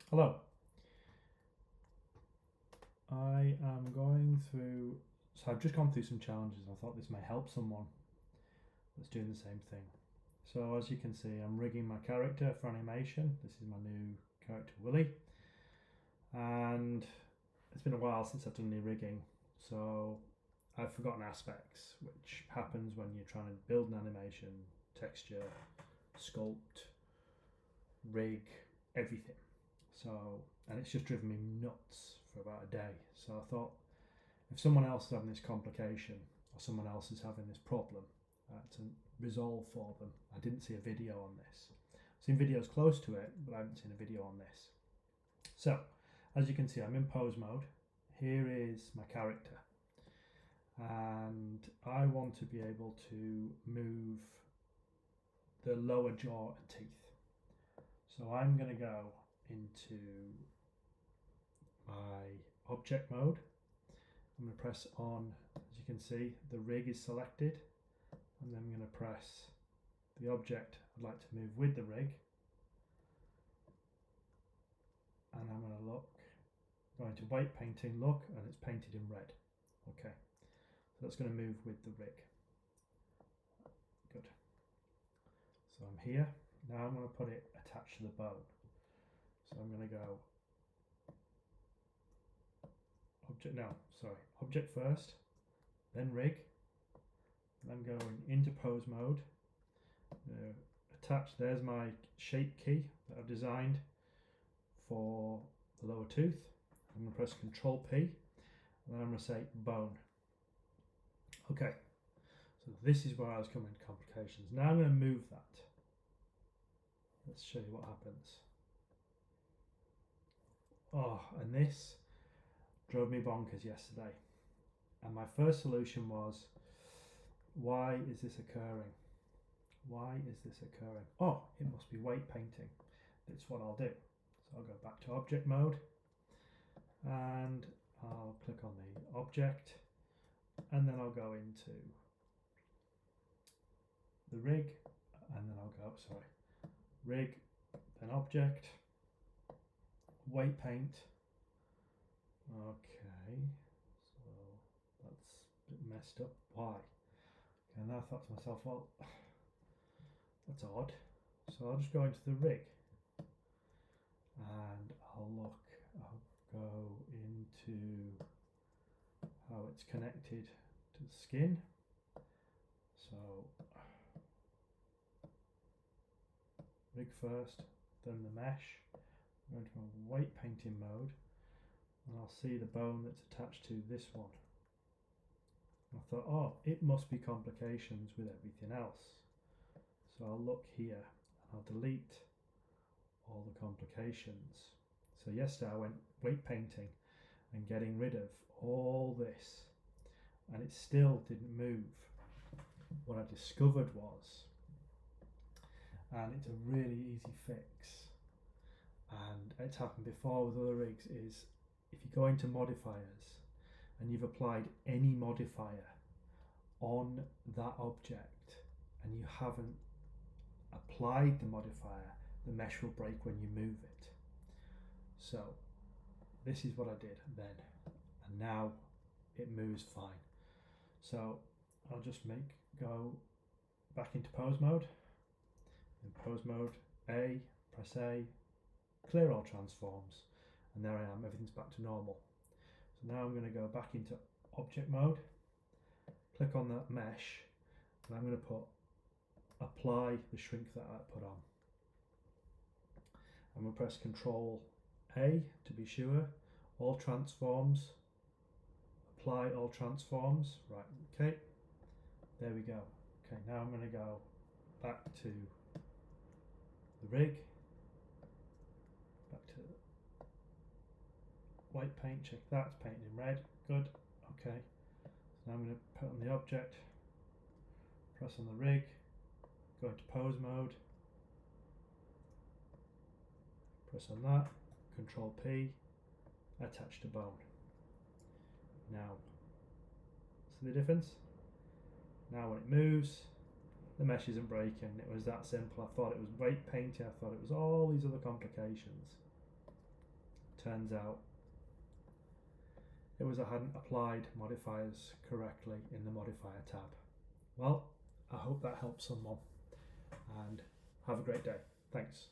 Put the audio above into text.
Hello. I am going through, so I've just gone through some challenges. I thought this may help someone that's doing the same thing. So as you can see, I'm rigging my character for animation. This is my new character Willie, and it's been a while since I've done any rigging, so I've forgotten aspects, which happens when you're trying to build an animation, texture, sculpt, rig, everything. So, and it's just driven me nuts for about a day. So I thought, if someone else is having this complication or someone else is having this problem, to resolve for them. I didn't see a video on this. I've seen videos close to it, but I haven't seen a video on this. So, as you can see, I'm in pose mode. Here is my character, and I want to be able to move the lower jaw and teeth. So I'm going to go into my object mode. I'm going to press on. As you can see, the rig is selected, and then I'm going to press the object I'd like to move with the rig, and I'm going to go into weight painting, look, and it's painted in red. Okay, so that's going to move with the rig. Good. So I'm here. Now I'm going to put it attached to the bone. So I'm going to go object first, then rig, and I'm going into pose mode. Attach, there's my shape key that I've designed for the lower tooth. I'm going to press Control P, and then I'm going to say bone. Okay, so this is where I was coming to complications. Now I'm going to move that. Let's show you what happens. Oh, and this drove me bonkers yesterday. And my first solution was, why is this occurring? Why is this occurring? Oh, it must be weight painting. That's what I'll do. So I'll go back to object mode, and I'll click on the object, and then I'll go into the rig, and then I'll go, rig, then object, weight paint. Okay, so that's a bit messed up. Why? Okay, and I thought to myself, well, that's odd. So I'll just go into the rig, and I'll go into how it's connected to the skin. So rig first, then the mesh. I'm going to my weight painting mode, and I'll see the bone that's attached to this one. I thought, oh, it must be complications with everything else. So I'll look here, and I'll delete all the complications. So yesterday I went weight painting and getting rid of all this, and it still didn't move. What I discovered was, and it's a really easy fix, and it's happened before with other rigs, is if you go into modifiers and you've applied any modifier on that object and you haven't applied the modifier, the mesh will break when you move it. So this is what I did then, and now it moves fine. So I'll just go back into pose mode. In pose mode, press A, clear all transforms, and there I am, everything's back to normal. So now I'm going to go back into object mode, click on that mesh, and I'm going to apply the shrink that I put on. I'm going to press Control A to be sure, all transforms, apply all transforms, right, okay, there we go. Okay, now I'm going to go back to the rig, back to white paint, check that, it's painted in red, good, okay. So now I'm going to put on the object, press on the rig, go into pose mode, press on that, Control P, attach to bone. Now, see the difference? Now when it moves, the mesh isn't breaking. It was that simple. I thought it was weight painting, I thought it was all these other complications. turns out it was I hadn't applied modifiers correctly in the modifier tab. Well, I hope that helps someone, and have a great day. Thanks.